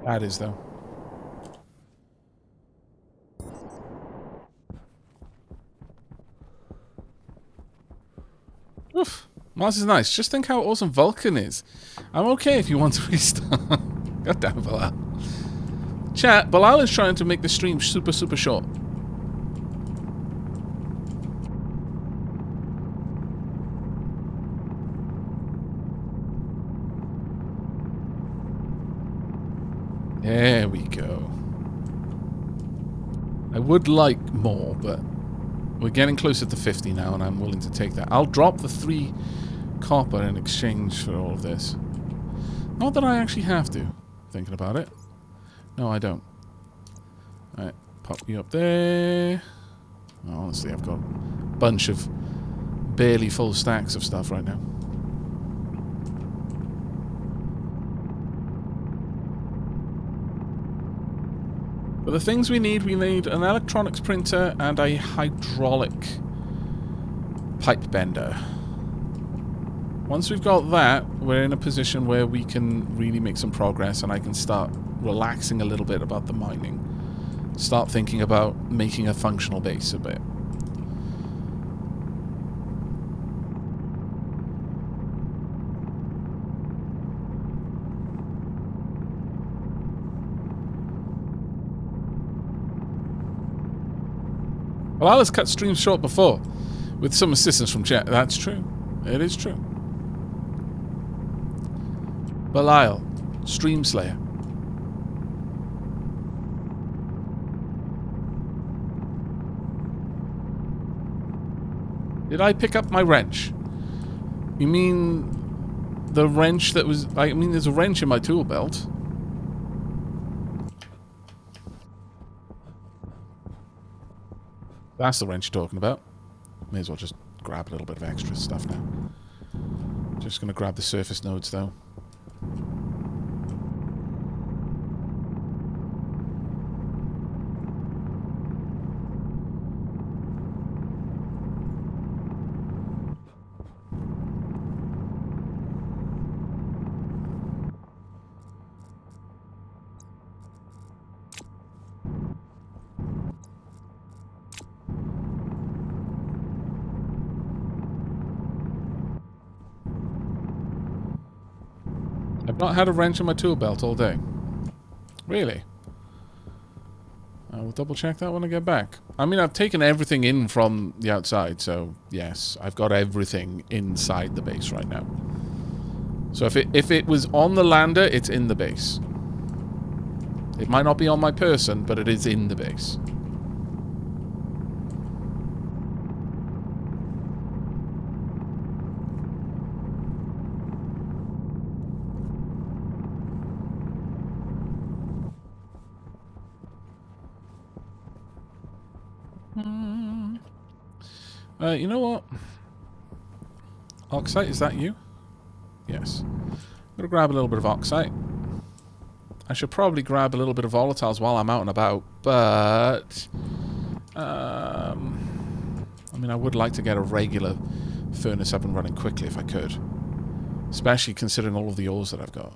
That is, though. Oof. Mars is nice. Just think how awesome Vulcan is. I'm okay if you want to restart. God damn, Bilal. Chat, Bilal is trying to make the stream super, super short. There we go. I would like more, but we're getting closer to 50 now, and I'm willing to take that. I'll drop the 3 copper in exchange for all of this. Not that I actually have to, thinking about it. No, I don't. Alright, pop you up there. Oh, honestly, I've got a bunch of barely full stacks of stuff right now. But the things we need an electronics printer and a hydraulic pipe bender. Once we've got that, we're in a position where we can really make some progress, and I can start relaxing a little bit about the mining. Start thinking about making a functional base a bit. Well, Alice cut streams short before, with some assistance from chat. That's true. It is true. Belial, Stream Slayer. Did I pick up my wrench? You mean the wrench that was... I mean, there's a wrench in my tool belt. That's the wrench you're talking about. May as well just grab a little bit of extra stuff now. Just going to grab the surface nodes, though. I've not had a wrench in my tool belt all day. Really? I will double check that when I get back. I mean, I've taken everything in from the outside, so yes, I've got everything inside the base right now. So if it was on the lander, it's in the base. It might not be on my person, but it is in the base. You know what? Oxite, is that you? Yes. I'm gonna grab a little bit of oxite. I should probably grab a little bit of volatiles while I'm out and about, but... I mean, I would like to get a regular furnace up and running quickly if I could. Especially considering all of the ores that I've got.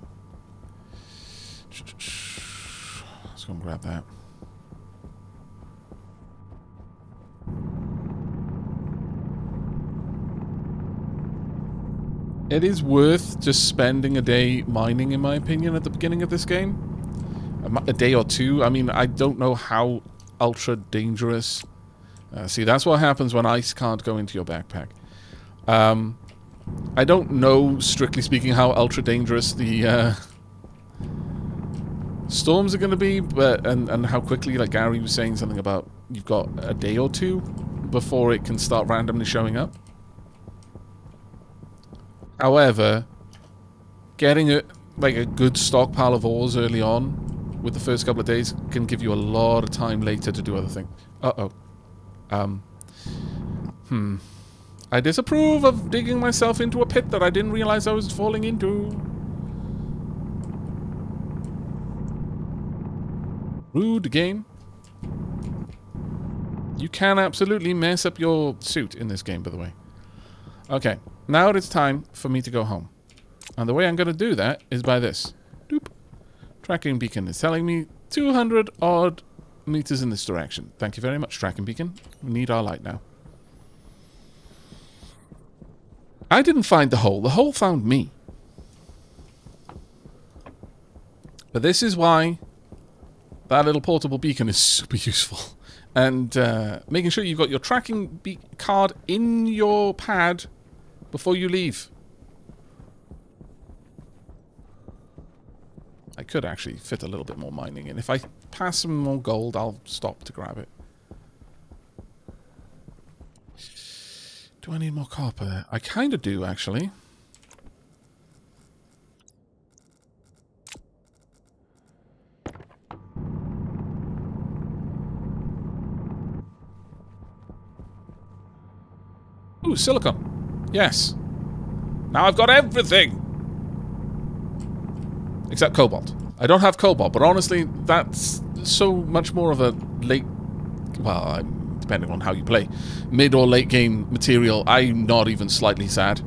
Let's go and grab that. It is worth just spending a day mining, in my opinion, at the beginning of this game. A day or two. I mean, I don't know how ultra dangerous... see, that's what happens when ice can't go into your backpack. I don't know, strictly speaking, how ultra dangerous the storms are going to be, but and how quickly, like Gary was saying something about you've got a day or two before it can start randomly showing up. However, getting a good stockpile of ores early on with the first couple of days can give you a lot of time later to do other things. I disapprove of digging myself into a pit that I didn't realize I was falling into. Rude game. You can absolutely mess up your suit in this game, by the way. Okay, now it's time for me to go home. And the way I'm going to do that is by this. Doop. Tracking beacon is telling me 200 odd meters in this direction. Thank you very much, tracking beacon. We need our light now. I didn't find the hole. The hole found me. But this is why that little portable beacon is super useful. And making sure you've got your tracking card in your pad before you leave. I could actually fit a little bit more mining in. If I pass some more gold, I'll stop to grab it. Do I need more copper? I kind of do, actually. Ooh, silicon. Yes. Now I've got everything! Except cobalt. I don't have cobalt, but honestly, that's so much more of a late... Well, depending on how you play. Mid or late game material. I'm not even slightly sad.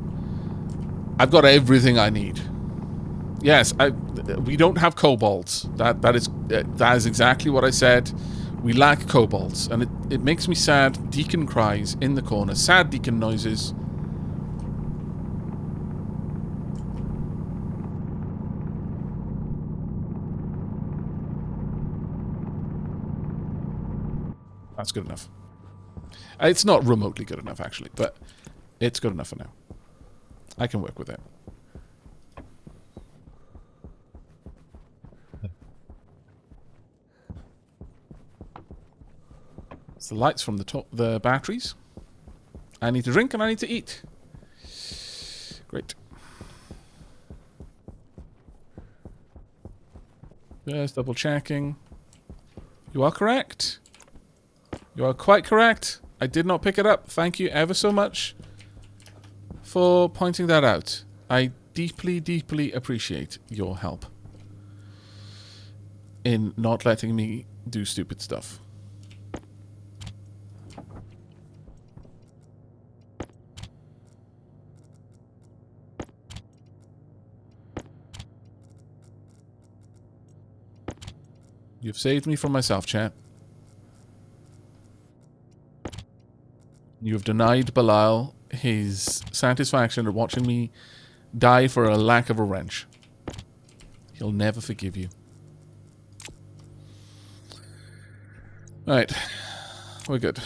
I've got everything I need. Yes, we don't have cobalt. That is exactly what I said. We lack cobalt. And it makes me sad. Deacon cries in the corner. Sad Deacon noises. That's good enough. It's not remotely good enough, actually, but it's good enough for now. I can work with it. It's the lights from the batteries. I need to drink and I need to eat. Great. Just double checking. You are correct. You are quite correct. I did not pick it up. Thank you ever so much for pointing that out. I deeply, deeply appreciate your help in not letting me do stupid stuff. You've saved me from myself, chat. You've denied Belial his satisfaction of watching me die for a lack of a wrench. He'll never forgive you. Right. We're good.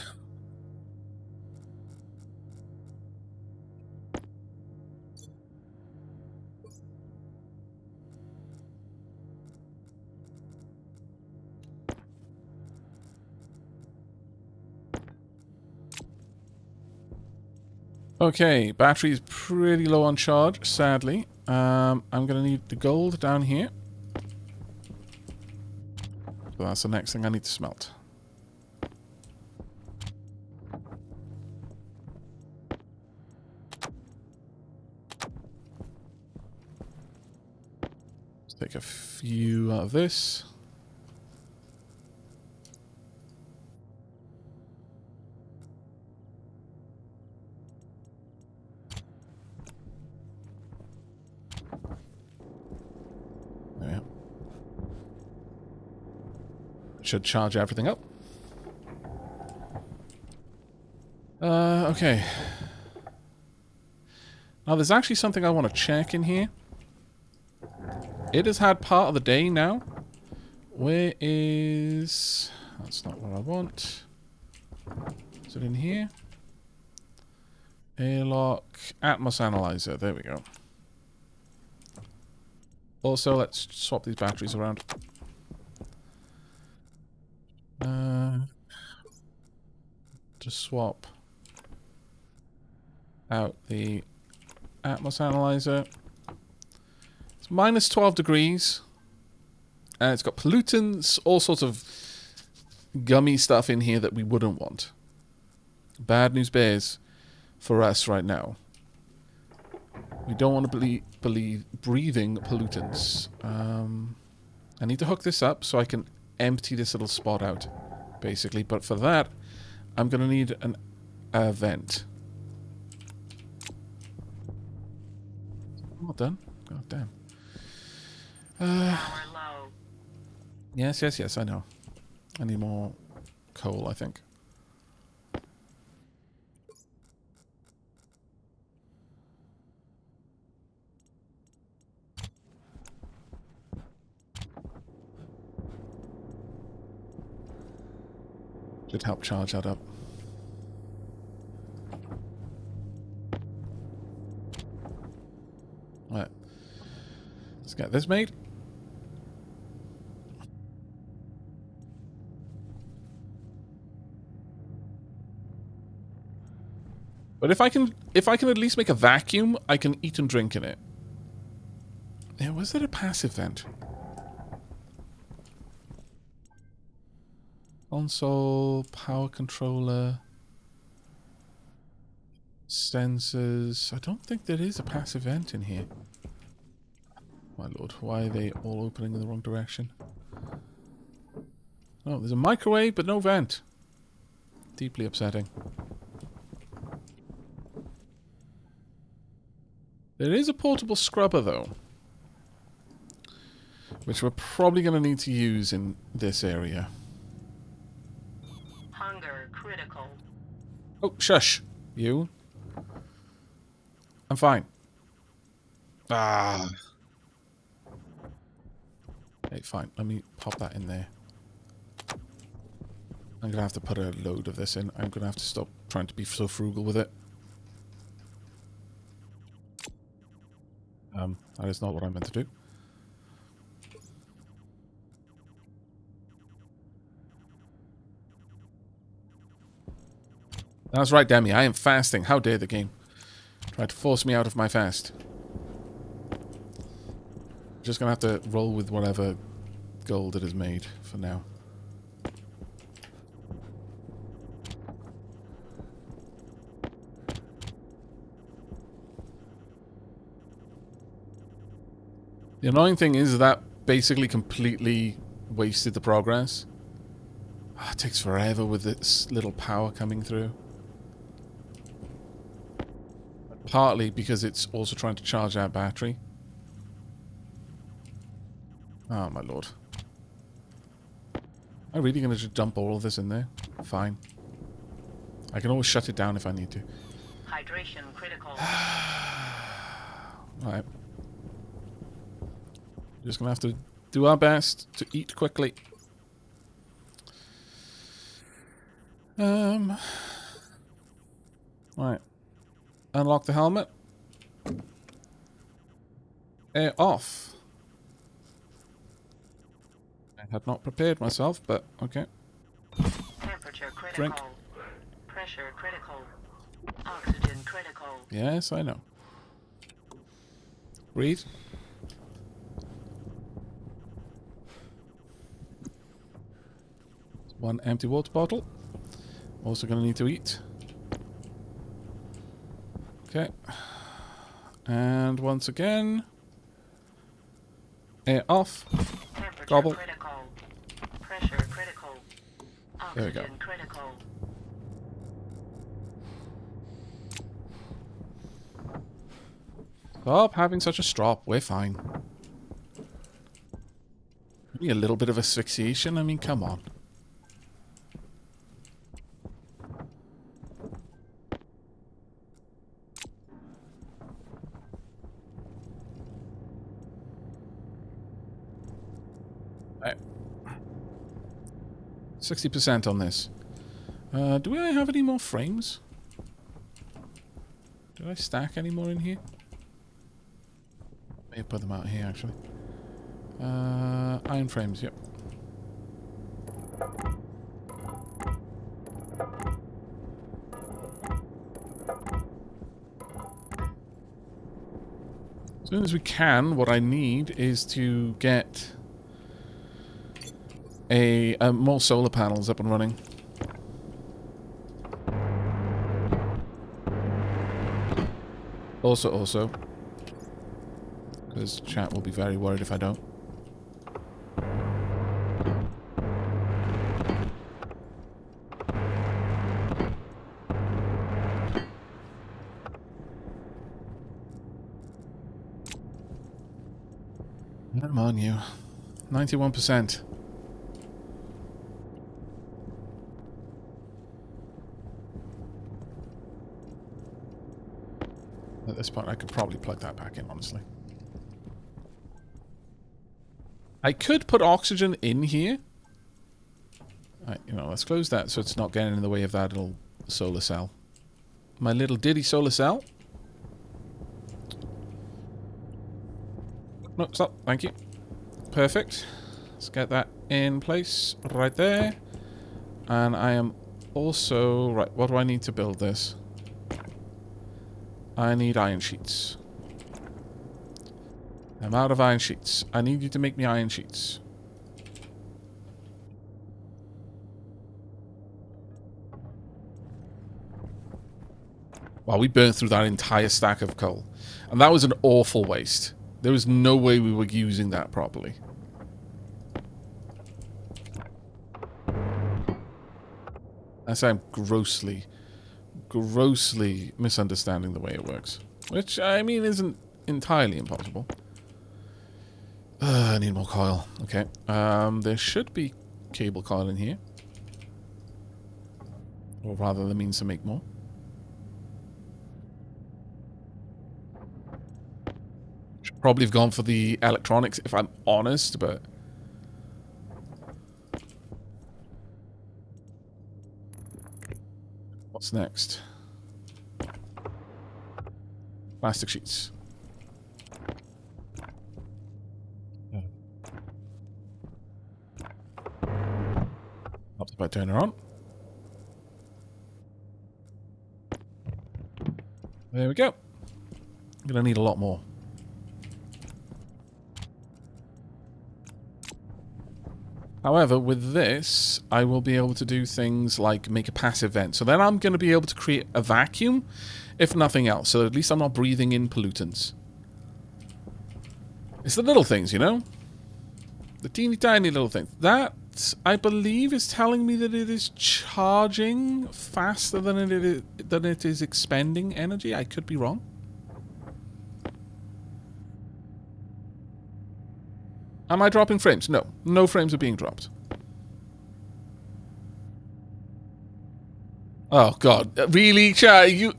Okay, battery's pretty low on charge, sadly. I'm going to need the gold down here. So that's the next thing I need to smelt. Let's take a few out of this. Should charge everything up. Okay. Now, there's actually something I want to check in here. It has had part of the day now. Where is... That's not what I want. Is it in here? Airlock, Atmos Analyzer. There we go. Also, let's swap these batteries around. To swap out the Atmos Analyzer. It's minus 12 degrees. And it's got pollutants, all sorts of gummy stuff in here that we wouldn't want. Bad news bears for us right now. We don't want to believe breathing pollutants. I need to hook this up so I can empty this little spot out, basically. But for that, I'm going to need a vent. All done. God damn. Power low. Yes, yes, yes, I know. I need more coal, I think. Should help charge that up. Right. Let's get this made. But if I can at least make a vacuum, I can eat and drink in it. Yeah, was it a passive vent? Console, power controller, sensors. I don't think there is a passive vent in here. My lord, why are they all opening in the wrong direction? Oh, there's a microwave, but no vent. Deeply upsetting. There is a portable scrubber, though, which we're probably going to need to use in this area. Hunger critical. Oh, shush. You. I'm fine. Ah. Hey, fine. Let me pop that in there. I'm going to have to put a load of this in. I'm going to have to stop trying to be so frugal with it. That is not what I meant to do. That's right, Demi. I am fasting. How dare the game try to force me out of my fast. Just going to have to roll with whatever gold it is made for now. The annoying thing is that basically completely wasted the progress. It takes forever with this little power coming through. Partly because it's also trying to charge our battery. Oh, my lord. Am I really going to just dump all of this in there? Fine. I can always shut it down if I need to. Hydration critical. Alright. Just going to have to do our best to eat quickly. Right. Unlock the helmet. Air off. I had not prepared myself, but okay. Temperature critical. Drink. Pressure critical. Oxygen critical. Yes, I know. Breathe. One empty water bottle. Also going to need to eat. Okay. And once again. Air off. Temperature Gobble. critical. Pressure critical. There we go. Oxygen critical. Stop having such a strop. We're fine. Maybe a little bit of asphyxiation. I mean, come on. Right. 60% on this. Do I have any more frames? Do I stack any more in here? May have put them out here, actually. Iron frames, yep. As soon as we can, what I need is to get more solar panels up and running. Also, because chat will be very worried if I don't. Come on, you. 91%. At this point, I could probably plug that back in, honestly. I could put oxygen in here. Right, you know, let's close that so it's not getting in the way of that little solar cell. My little ditty solar cell. No, stop. Thank you. Perfect. Let's get that in place right there. And I am also... Right, what do I need to build this? I need iron sheets. I'm out of iron sheets. I need you to make me iron sheets. Wow, we burnt through that entire stack of coal. And that was an awful waste. There was no way we were using that properly. As I'm grossly misunderstanding the way it works. Which, I mean, isn't entirely impossible. I need more coil. Okay. There should be cable coil in here. Or rather, the means to make more. Should probably have gone for the electronics, if I'm honest, but... What's next? Plastic sheets. Helps if I turn her on. There we go. I'm gonna need a lot more. However, with this, I will be able to do things like make a passive vent. So then I'm going to be able to create a vacuum, if nothing else. So at least I'm not breathing in pollutants. It's the little things, you know? The teeny tiny little things. That, I believe, is telling me that it is charging faster than it is expending energy. I could be wrong. Am I dropping frames? No. No frames are being dropped. Oh, God. Really, chat? You...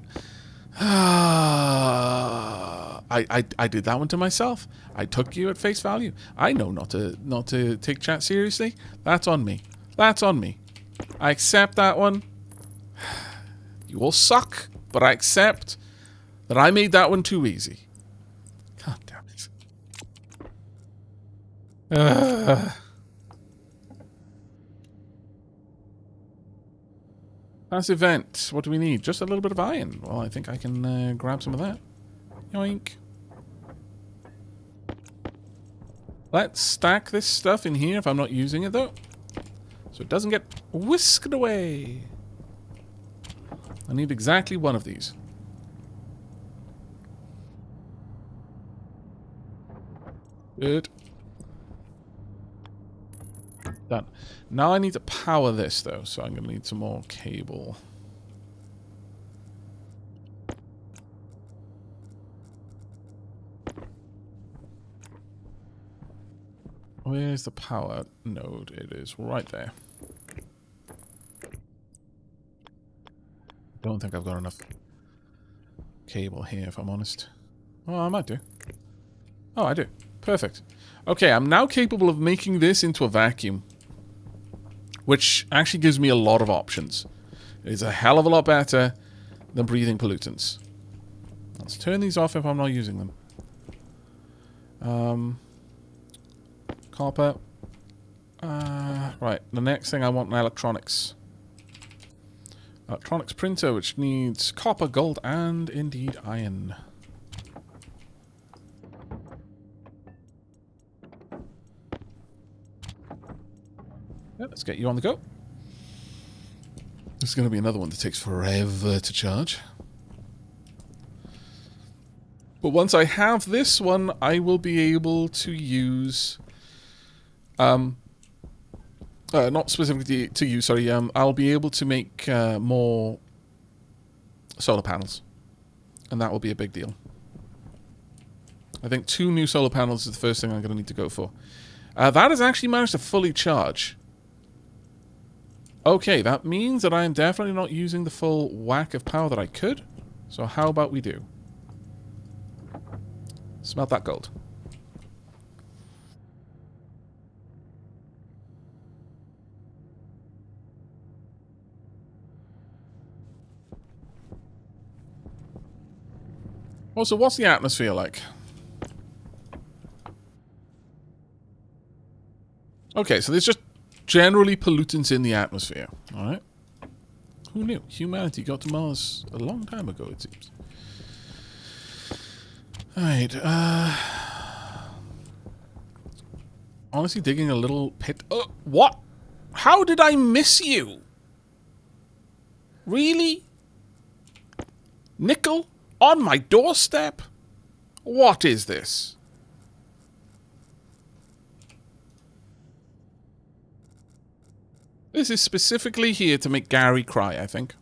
I did that one to myself. I took you at face value. I know not to take chat seriously. That's on me. That's on me. I accept that one. You all suck, but I accept that I made that one too easy. God damn it. Passive vent. What do we need? Just a little bit of iron. Well, I think I can grab some of that. Yoink. Let's stack this stuff in here if I'm not using it, though. So it doesn't get whisked away. I need exactly one of these. Good. Done. Now I need to power this, though, so I'm going to need some more cable. Where's the power node? It is right there. Don't think I've got enough cable here, if I'm honest. Oh, I might do. Oh, I do. Perfect. Okay, I'm now capable of making this into a vacuum, which actually gives me a lot of options. It is a hell of a lot better than breathing pollutants. Let's turn these off if I'm not using them. Copper. Right, the next thing I want in electronics. Electronics printer, which needs copper, gold, and indeed iron. Yeah, let's get you on the go. This is going to be another one that takes forever to charge. But once I have this one, I will be able to use... not specifically to use, sorry. I'll be able to make more solar panels. And that will be a big deal. I think 2 new solar panels is the first thing I'm going to need to go for. That has actually managed to fully charge. Okay, that means that I am definitely not using the full whack of power that I could. So how about we do? Smelt that gold. Also, what's the atmosphere like? Okay, so there's just generally pollutants in the atmosphere. Alright. Who knew? Humanity got to Mars a long time ago, it seems. Alright, honestly digging a little pit. Oh, what? How did I miss you? Really? Nickel? On my doorstep? What is this? This is specifically here to make Gary cry, I think.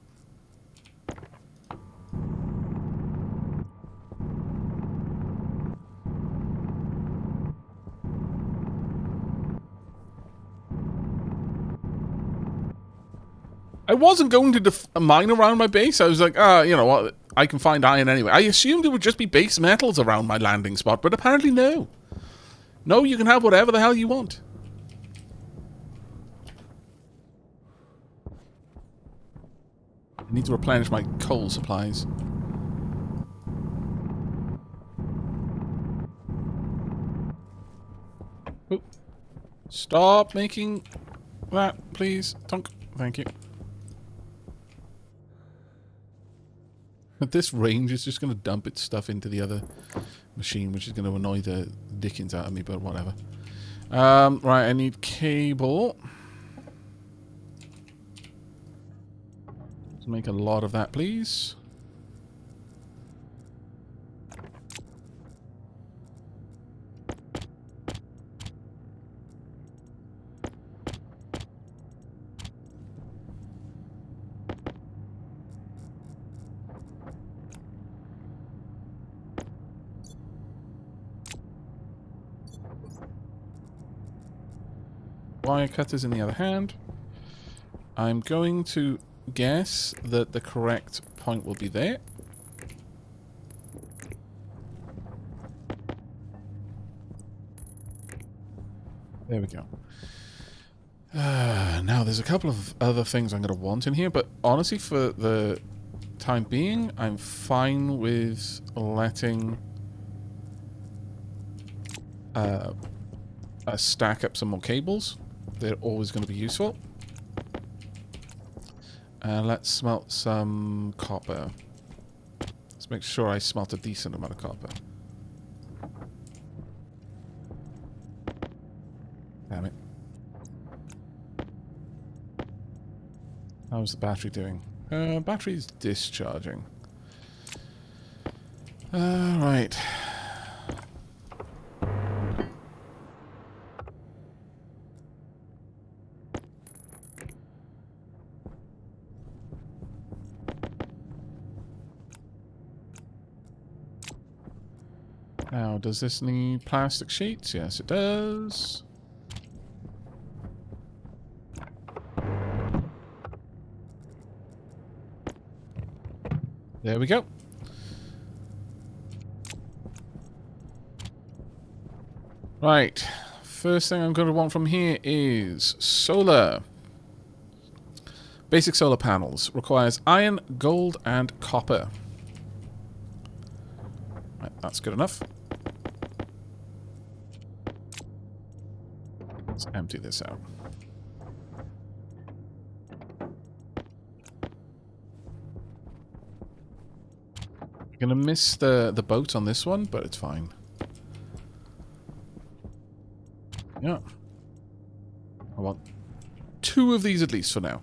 I wasn't going to mine around my base. I was like, you know what? I can find iron anyway. I assumed it would just be base metals around my landing spot, but apparently no. No, you can have whatever the hell you want. I need to replenish my coal supplies. Oop. Stop making that, please. Tonk. Thank you. At this range, it's just going to dump its stuff into the other machine, which is going to annoy the dickens out of me, but whatever. Right, I need cable. Let's make a lot of that, please. Wire cutters in the other hand. I'm going to guess that the correct point will be there. There we go. Now, there's a couple of other things I'm going to want in here, but honestly, for the time being, I'm fine with letting stack up some more cables. They're always going to be useful. Let's smelt some copper. Let's make sure I smelt a decent amount of copper. Damn it. How's the battery doing? Battery's discharging. Right. Now, does this need plastic sheets? Yes, it does. There we go. Right. First thing I'm going to want from here is solar. Basic solar panels. Requires iron, gold, and copper. Right, that's good enough. Let's empty this out. I'm gonna miss the boat on this one, but it's fine. Yeah. I want 2 of these at least for now.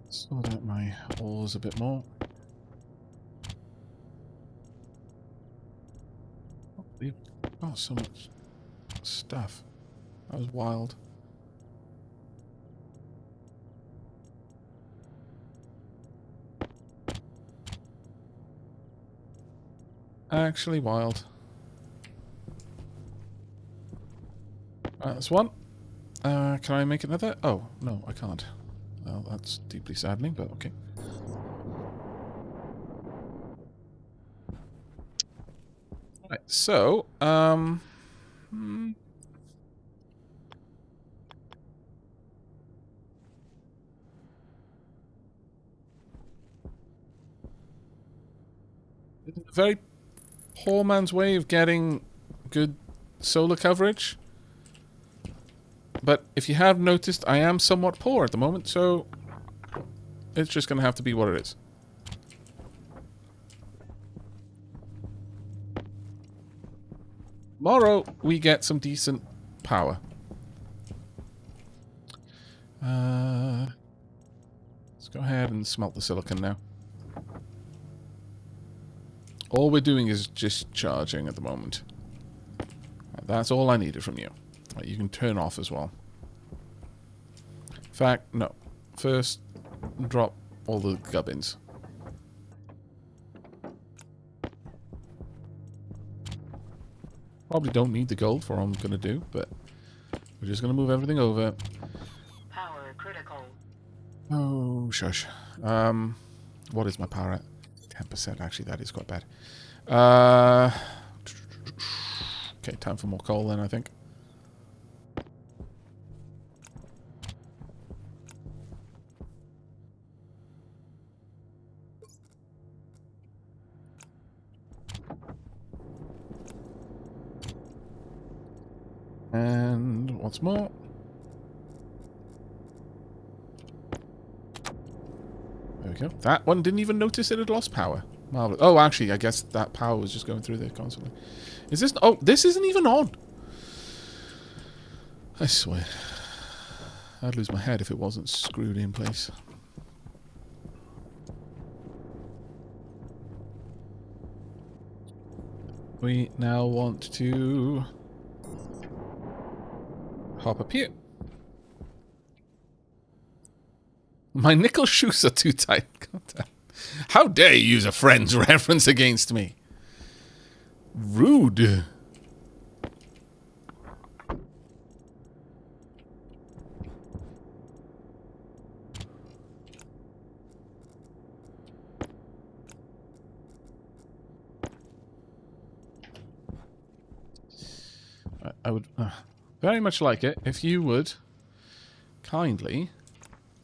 Sort out my ores a bit more. Oh, so much stuff. That was wild. Actually wild. That's one. Can I make another? Oh, no, I can't. Well, that's deeply saddening, but okay. Right, so, a very poor man's way of getting good solar coverage. But if you have noticed, I am somewhat poor at the moment, so it's just going to have to be what it is. Tomorrow, we get some decent power. Let's go ahead and smelt the silicon now. All we're doing is just charging at the moment. That's all I needed from you. You can turn off as well. In fact, no. First, drop all the gubbins. Probably don't need the gold for what I'm going to do, but we're just going to move everything over. Power critical. Oh, shush. What is my power at? 10%. Actually, that is quite bad. Okay, time for more coal then, I think. And once more. There we go. That one didn't even notice it had lost power. Marvelous. Oh, actually, I guess that power was just going through there constantly. Is this... Oh, this isn't even on. I swear. I'd lose my head if it wasn't screwed in place. We now want to hop up here. My nickel shoes are too tight. God damn. How dare you use a friend's reference against me? Rude. I would very much like it if you would kindly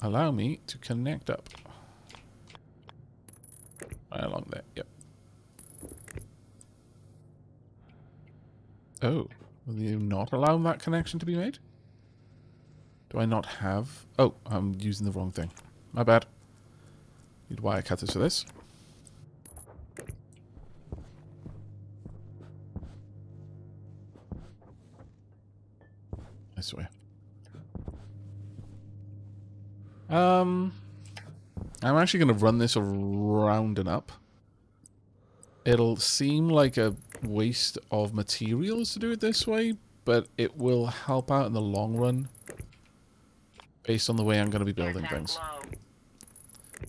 allow me to connect up. Right along there, yep. Oh, will you not allow that connection to be made? Do I not have... Oh, I'm using the wrong thing. My bad. Need wire cutters for this. I swear. I'm actually going to run this around and up. It'll seem like a waste of materials to do it this way, but it will help out in the long run based on the way I'm going to be building things.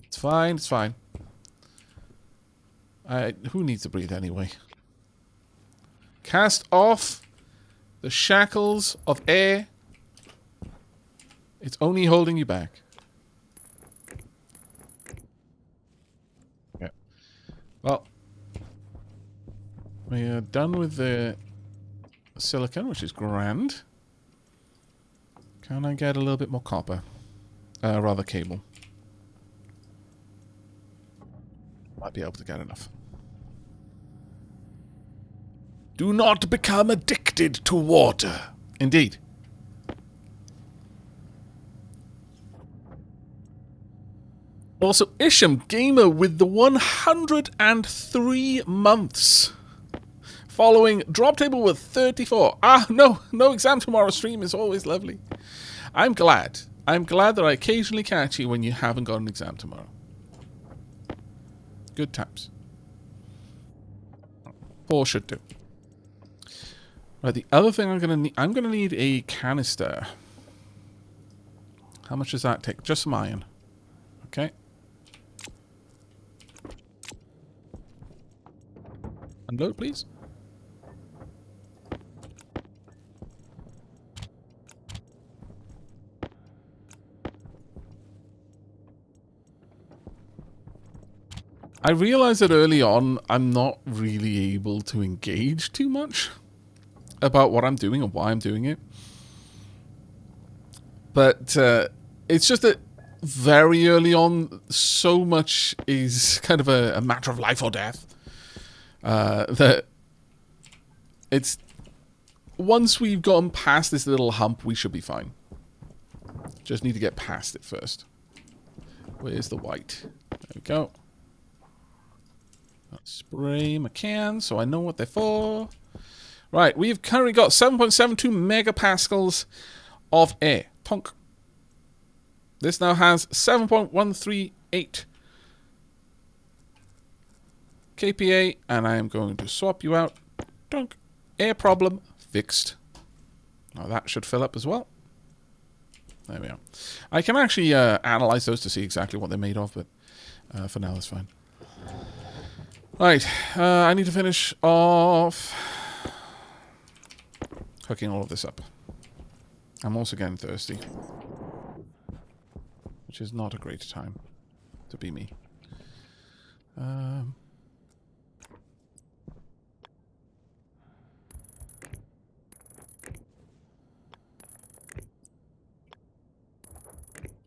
It's fine, it's fine. Who needs to breathe anyway? Cast off the shackles of air. It's only holding you back. Yeah. Well, we are done with the silicon, which is grand. Can I get a little bit more copper? Rather cable. Might be able to get enough. Do not become addicted to water. Indeed. Also, Isham Gamer with the 103 months. Following drop table with 34. No exam tomorrow stream is always lovely. I'm glad. I'm glad that I occasionally catch you when you haven't got an exam tomorrow. Good times. 4 should do. Right, the other thing I'm gonna need a canister. How much does that take? Just some iron. Okay. Unload, please. I realized that early on, I'm not really able to engage too much about what I'm doing and why I'm doing it. But it's just that very early on, so much is kind of a matter of life or death. That it's once we've gotten past this little hump, we should be fine. Just need to get past it first. Where's the white? There we go. I'll spray my can so I know what they're for. Right, we've currently got 7.72 megapascals of air. Tonk. This now has 7.138 kPa, and I am going to swap you out. Tonk. Air problem fixed. Now that should fill up as well. There we are. I can actually analyze those to see exactly what they're made of, but for now that's fine. Right, I need to finish off hooking all of this up. I'm also getting thirsty, which is not a great time to be me.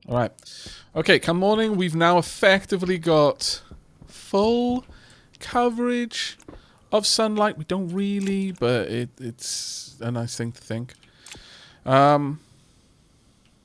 Alright. Okay, come morning, we've now effectively got full coverage of sunlight. We don't really, but it's a nice thing to think. Right,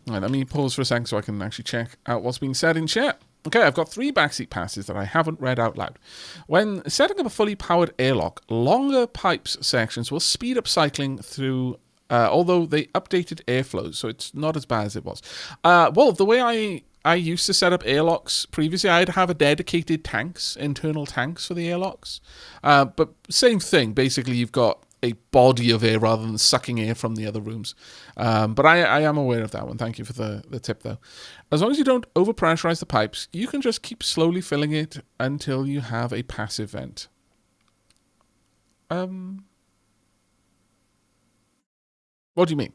let me pause for a second so I can actually check out what's being said in chat. Okay, I've got 3 backseat passes that I haven't read out loud. When setting up a fully powered airlock, longer pipes sections will speed up cycling through, although they updated airflows, so it's not as bad as it was. Well, the way I used to set up airlocks previously, I'd have a dedicated internal tanks for the airlocks. But same thing, basically you've got a body of air rather than sucking air from the other rooms. But I am aware of that one. Thank you for the tip, though. As long as you don't overpressurize the pipes, you can just keep slowly filling it until you have a passive vent. What do you mean?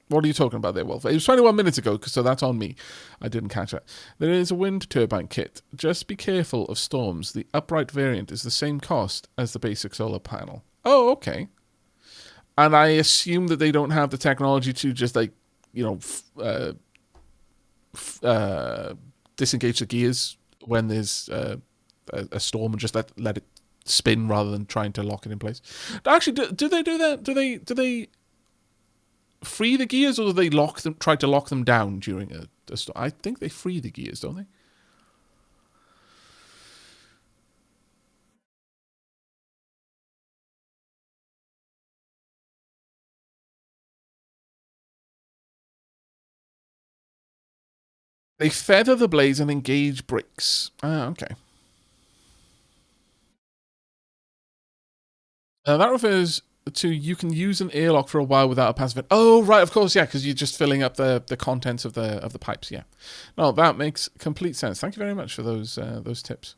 What are you talking about there, Wolf? It was 21 minutes ago, so that's on me. I didn't catch that. There is a wind turbine kit. Just be careful of storms. The upright variant is the same cost as the basic solar panel. Oh, okay. And I assume that they don't have the technology to just, like, you know, disengage the gears when there's a storm and just let it spin rather than trying to lock it in place. Actually, do they do that? Do they free the gears, or do they try to lock them down during a storm? I think they free the gears, don't they? They feather the blades and engage brakes. Okay. That refers to you can use an airlock for a while without a passive vent. Oh, right, of course, yeah, because you're just filling up the contents of the pipes, yeah. No, that makes complete sense. Thank you very much for those tips.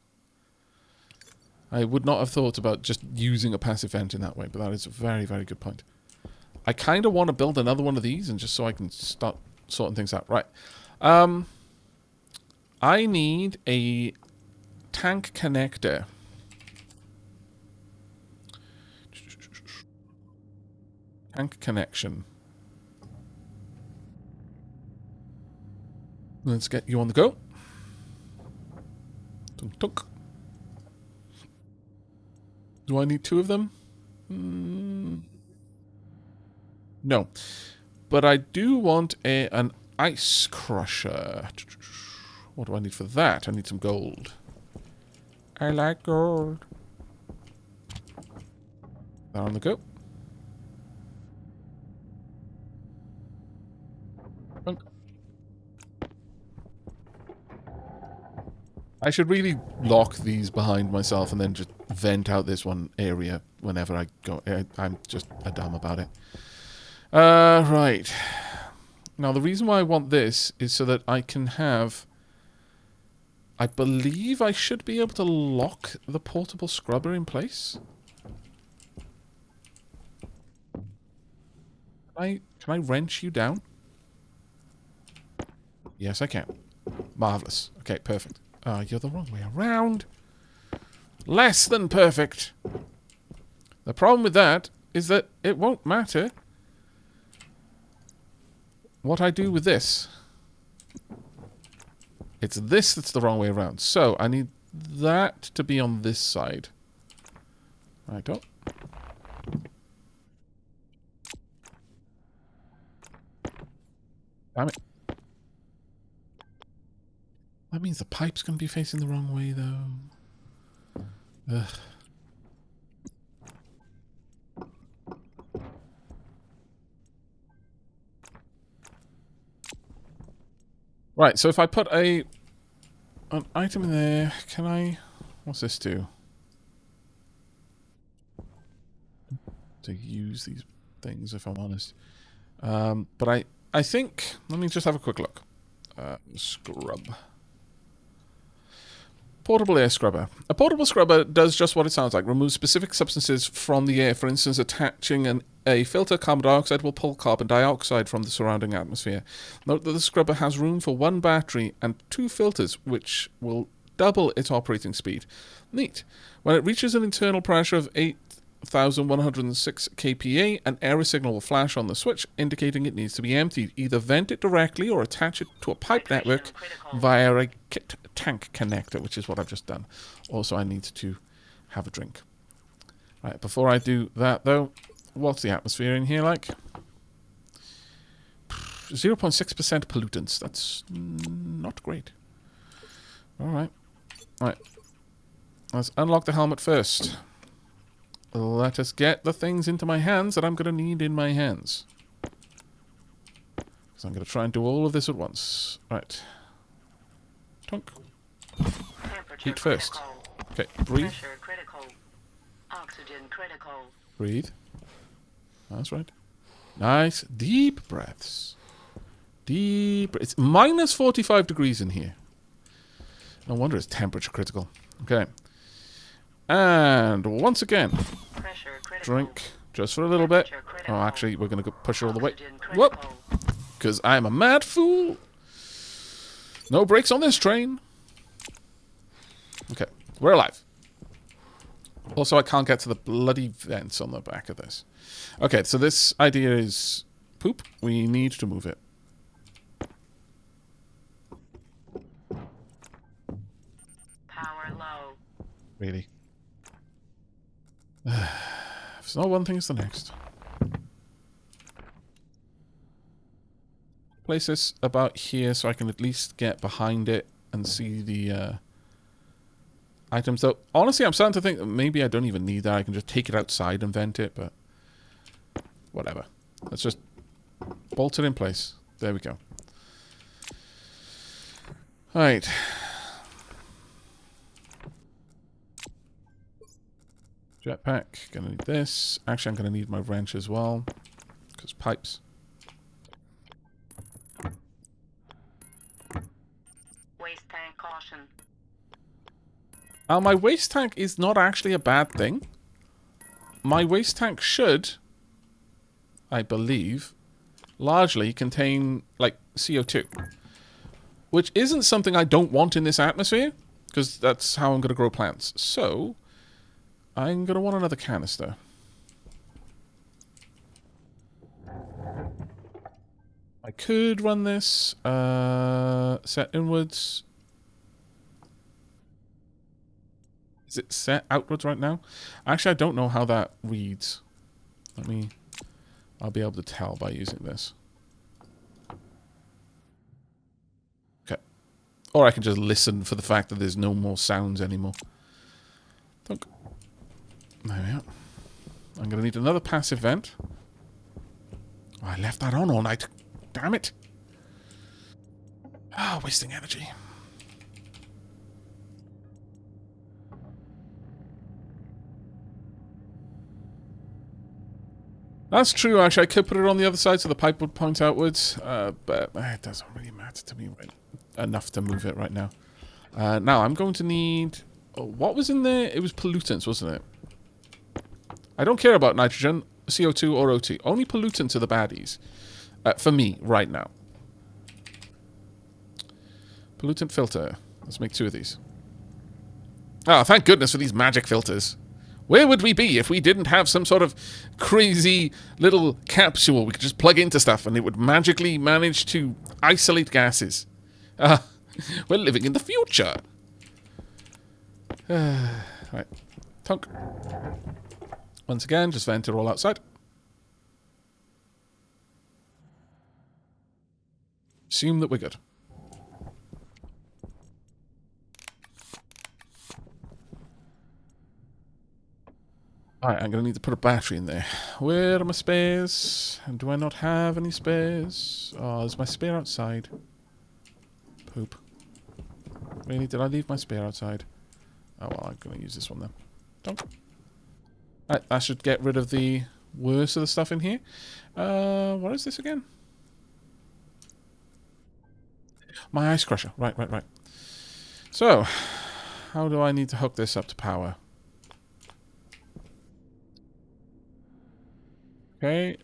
I would not have thought about just using a passive vent in that way, but that is a very, very good point. I kind of want to build another one of these, and just so I can start sorting things out. Right. I need a tank connector. Tank connection. Let's get you on the go. Tunk, tunk. Do I need 2 of them? No. But I do want an ice crusher. What do I need for that? I need some gold. I like gold. That on the go. I should really lock these behind myself and then just vent out this one area whenever I go. I'm just a dumb about it. Right. Now, the reason why I want this is so that I can have... I believe I should be able to lock the portable scrubber in place. Can I wrench you down? Yes, I can. Marvelous. Okay, perfect. You're the wrong way around. Less than perfect. The problem with that is that it won't matter what I do with this. It's this that's the wrong way around. So I need that to be on this side. I don't. Damn it. That means the pipe's going to be facing the wrong way, though. Ugh. Right, so if I put an item in there, can I... What's this do? To use these things, if I'm honest. But I think... Let me just have a quick look. Scrub. Portable air scrubber. A portable scrubber does just what it sounds like. Removes specific substances from the air. For instance, attaching a filter carbon dioxide will pull carbon dioxide from the surrounding atmosphere. Note that the scrubber has room for 1 battery and 2 filters, which will double its operating speed. Neat. When it reaches an internal pressure of 8,106 kPa, an error signal will flash on the switch, indicating it needs to be emptied. Either vent it directly or attach it to a pipe network via a kit tank connector, which is what I've just done. Also, I need to have a drink. Right, before I do that, though, what's the atmosphere in here like? 0.6% pollutants. That's not great. Alright. Right. Let's unlock the helmet first. Let us get the things into my hands that I'm going to need in my hands. So I'm going to try and do all of this at once. Right. Tunk. Heat first. Okay, breathe. Pressure critical. Oxygen critical. Breathe. That's right. Nice, deep breaths. Deep. It's minus 45 degrees in here. No wonder it's temperature critical. Okay. And once again, Pressure critical. drink just for a little bit. Oh, actually, we're going to push it all the way. Whoop! Because I'm a mad fool. No brakes on this train. Okay, we're alive. Also, I can't get to the bloody vents on the back of this. Okay, so this idea is poop. We need to move it. Power low. Really? If it's not one thing, it's the next. Place this about here so I can at least get behind it and see the items. Though, honestly, I'm starting to think that maybe I don't even need that. I can just take it outside and vent it, but whatever. Let's just bolt it in place. There we go. Alright. Jetpack. Gonna need this. Actually, I'm gonna need my wrench as well. Because pipes. Waste tank caution. Now, my waste tank is not actually a bad thing. My waste tank should, I believe, largely contain, like, CO2. Which isn't something I don't want in this atmosphere, because that's how I'm going to grow plants. So, I'm going to want another canister. I could run this, set inwards. Is it set outwards right now? Actually, I don't know how that reads. I'll be able to tell by using this. Okay. Or I can just listen for the fact that there's no more sounds anymore. Thunk. There we are. I'm going to need another passive vent. Oh, I left that on all night. Damn it. Ah, wasting energy. That's true, actually. I could put it on the other side so the pipe would point outwards, but it doesn't really matter to me enough to move it right now. Now, I'm going to need... Oh, what was in there? It was pollutants, wasn't it? I don't care about nitrogen, CO2, or O2. Only pollutants are the baddies. For me, right now. Pollutant filter. Let's make 2 of these. Ah, thank goodness for these magic filters. Where would we be if we didn't have some sort of crazy little capsule we could just plug into stuff and it would magically manage to isolate gases? Ah, we're living in the future. Right. Tunk. Once again, just vent it all outside. Assume that we're good. Alright, I'm going to need to put a battery in there. Where are my spares? And do I not have any spares? Oh, is my spare outside? Poop. Really? Did I leave my spare outside? Oh, well, I'm going to use this one then. Don't. Alright, that should get rid of the worst of the stuff in here. What is this again? My ice crusher. Right. So, how do I need to hook this up to power? Okay.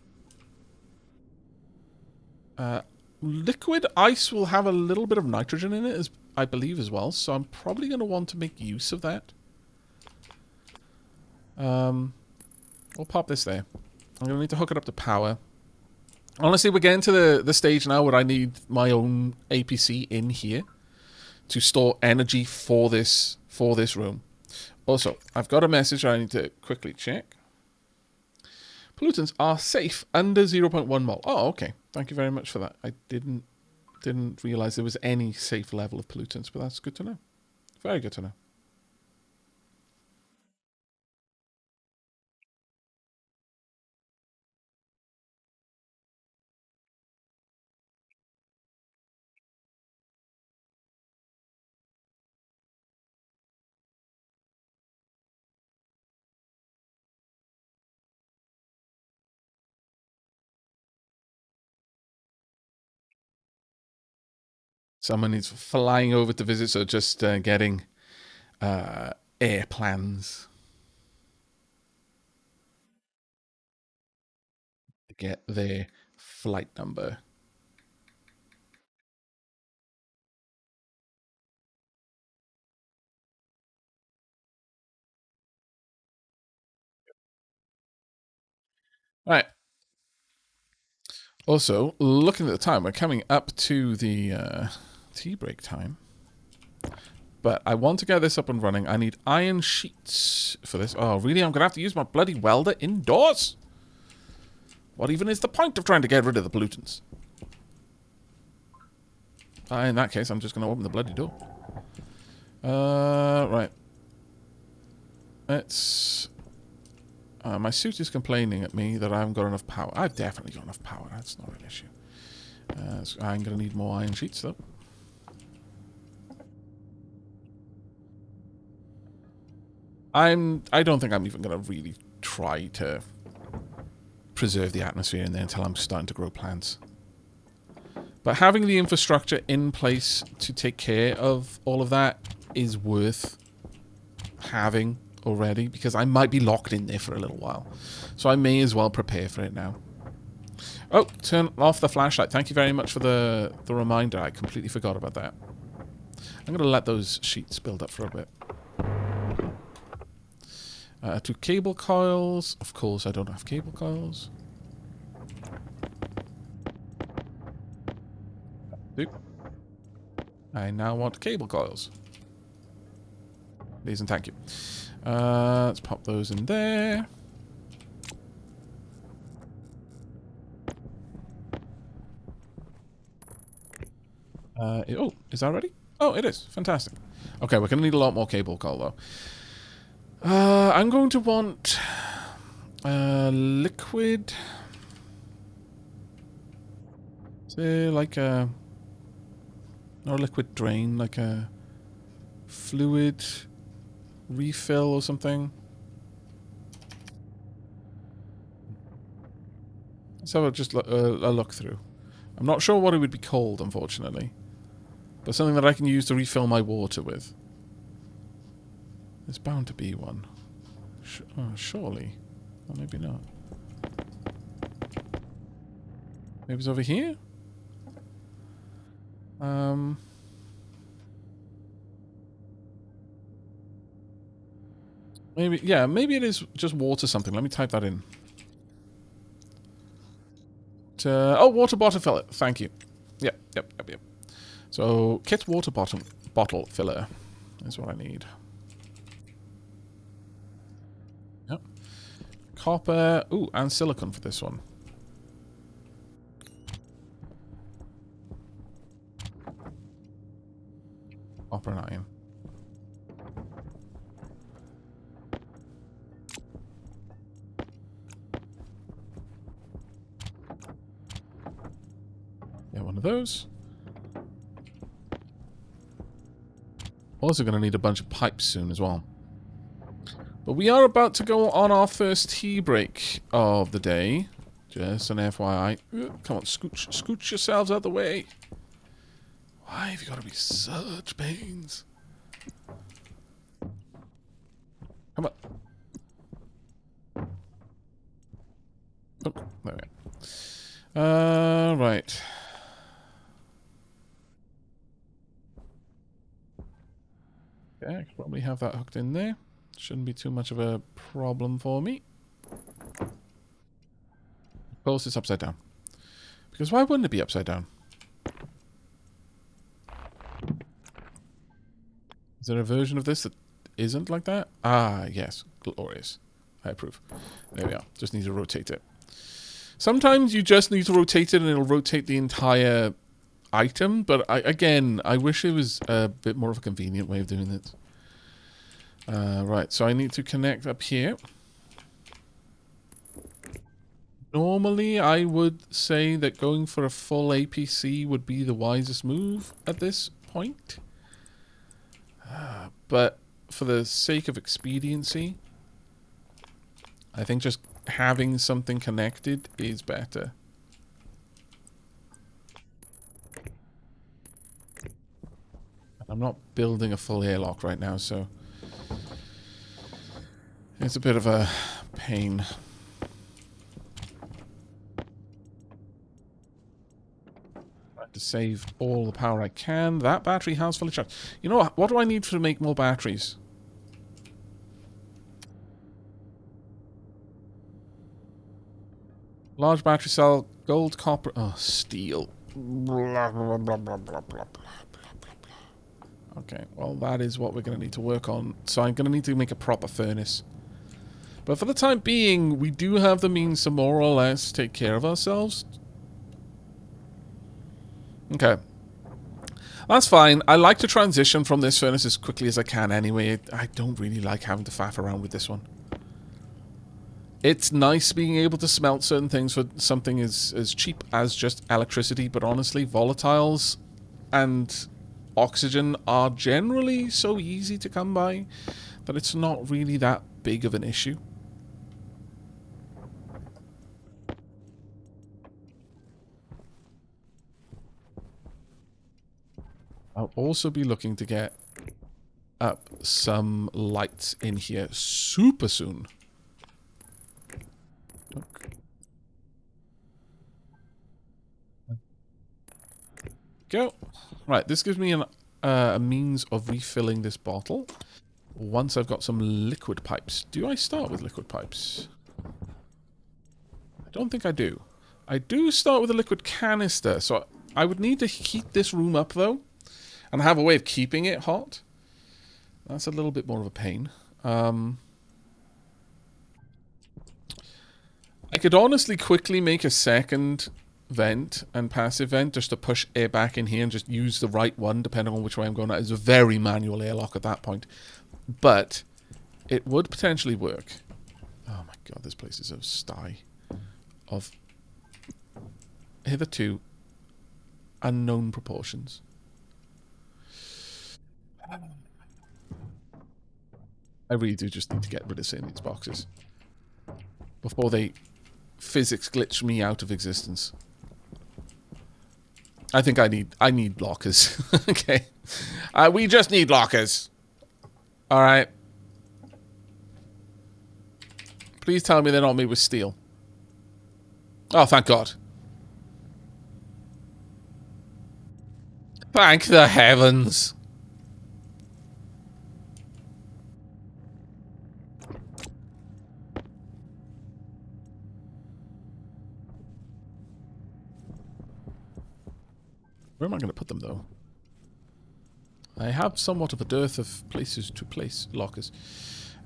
Liquid ice will have a little bit of nitrogen in it, as I believe, as well. So I'm probably going to want to make use of that. We'll pop this there. I'm going to need to hook it up to power. Honestly, we're getting to the stage now where I need my own APC in here to store energy for this room. Also, I've got a message I need to quickly check. Pollutants are safe under 0.1 mol. Oh, okay. Thank you very much for that. I didn't realize there was any safe level of pollutants, but that's good to know. Very good to know. Someone is flying over to visit, so just getting air plans to get their flight number. Right. Also, looking at the time, we're coming up to the tea break time. But I want to get this up and running. I need iron sheets for this. Oh, really? I'm going to have to use my bloody welder indoors? What even is the point of trying to get rid of the pollutants? In that case, I'm just going to open the bloody door. Right. Let's... my suit is complaining at me that I haven't got enough power. I've definitely got enough power. That's not an issue. So I'm going to need more iron sheets, though. I don't think I'm even going to really try to preserve the atmosphere in there until I'm starting to grow plants. But having the infrastructure in place to take care of all of that is worth having already, because I might be locked in there for a little while. So I may as well prepare for it now. Oh, turn off the flashlight. Thank you very much for the reminder. I completely forgot about that. I'm going to let those sheets build up for a bit. 2 cable coils. Of course, I don't have cable coils. I now want cable coils. Please and thank you. Let's pop those in there. Oh, is that ready? Oh, it is. Fantastic. Okay, we're going to need a lot more cable coil, though. I'm going to want liquid. Say, like a... Not a liquid drain, like a fluid refill or something. Let's have just a look through. I'm not sure what it would be called, unfortunately. But something that I can use to refill my water with. There's bound to be one. Surely. Or maybe not. Maybe it's over here? Maybe, yeah, maybe it is just water something. Let me type that in. Oh, water bottle filler. Thank you. Yep. So, kit water bottle filler is what I need. Yep. Copper. Ooh, and silicon for this one. Copper and iron. Yeah, one of those. Also going to need a bunch of pipes soon as well. But we are about to go on our first tea break of the day. Just an FYI. Come on, scooch yourselves out the way. Why have you got to be such pains? Come on. Oh, there we go. Right. Okay, I could probably have that hooked in there. Shouldn't be too much of a problem for me. Close this upside down. Because why wouldn't it be upside down? Is there a version of this that isn't like that? Ah, yes. Glorious. I approve. There we are. Just need to rotate it. Sometimes you just need to rotate it and it'll rotate the entire item. But again, I wish it was a bit more of a convenient way of doing it. Right, so I need to connect up here. Normally, I would say that going for a full APC would be the wisest move at this point. But for the sake of expediency, I think just having something connected is better. I'm not building a full airlock right now, so it's a bit of a pain. To save all the power I can. That battery has fully charged. You know what do I need to make more batteries? Large battery cell, gold, copper, steel. Okay, well that is what we're going to need to work on. So I'm going to need to make a proper furnace. But for the time being, we do have the means to more or less take care of ourselves. Okay. That's fine. I like to transition from this furnace as quickly as I can anyway. I don't really like having to faff around with this one. It's nice being able to smelt certain things for something as cheap as just electricity, but honestly, volatiles and oxygen are generally so easy to come by that it's not really that big of an issue. I'll also be looking to get up some lights in here super soon. Okay. Go. Right, this gives me a means of refilling this bottle once I've got some liquid pipes. Do I start with liquid pipes? I don't think I do. I do start with a liquid canister, so I would need to heat this room up, though, and have a way of keeping it hot. That's a little bit more of a pain. I could honestly quickly make a second vent and passive vent just to push air back in here and just use the right one depending on which way I'm going. It's a very manual airlock at that point. But it would potentially work. Oh my god, this place is a sty of hitherto unknown proportions. I really do just need to get rid of some of these boxes before they physics glitch me out of existence. I think I need lockers. Okay. We just need lockers. Alright. Please tell me they're not made with steel. Oh, thank God. Thank the heavens. Where am I going to put them, though? I have somewhat of a dearth of places to place lockers.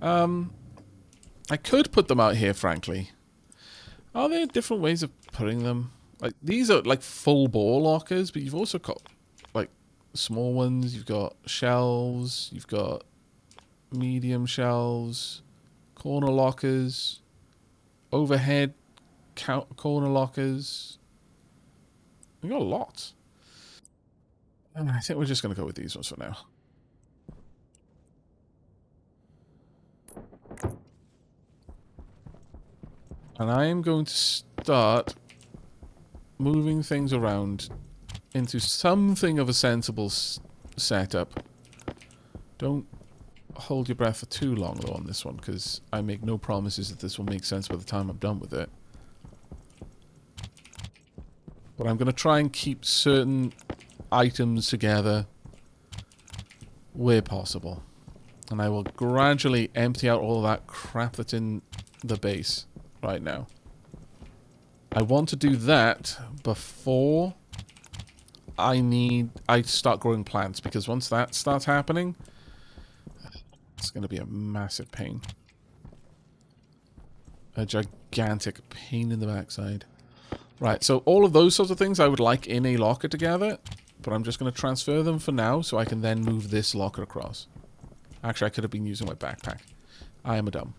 I could put them out here, frankly. Are there different ways of putting them? Like, these are like full bore lockers, but you've also got like small ones. You've got shelves. You've got medium shelves, corner lockers, overhead corner lockers. We've got a lot. I think we're just going to go with these ones for now. And I am going to start moving things around into something of a sensible setup. Don't hold your breath for too long, though, on this one, because I make no promises that this will make sense by the time I'm done with it. But I'm going to try and keep certain items together where possible. And I will gradually empty out all of that crap that's in the base right now. I want to do that before I start growing plants, because once that starts happening, it's going to be a massive pain. A gigantic pain in the backside. Right, so all of those sorts of things I would like in a locker together, but I'm just going to transfer them for now so I can then move this locker across. Actually, I could have been using my backpack. I am a dumb.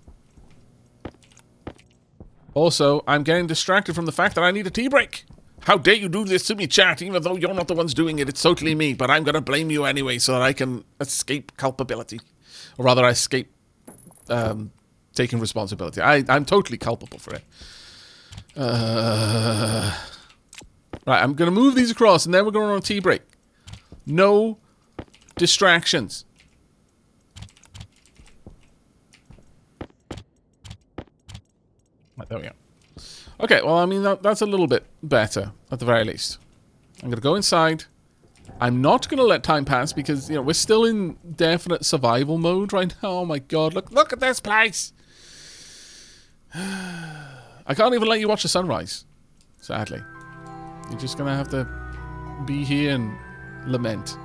Also, I'm getting distracted from the fact that I need a tea break. How dare you do this to me, chat, even though you're not the ones doing it. It's totally me, but I'm going to blame you anyway so that I can escape culpability. Or rather, I escape taking responsibility. I'm totally culpable for it. Right, I'm going to move these across, and then we're going on a tea break. No distractions. Right, there we go. Okay, well, I mean, that's a little bit better, at the very least. I'm going to go inside. I'm not going to let time pass because, you know, we're still in definite survival mode right now. Oh, my God. Look at this place. I can't even let you watch the sunrise, sadly. You're just going to have to be here and lament.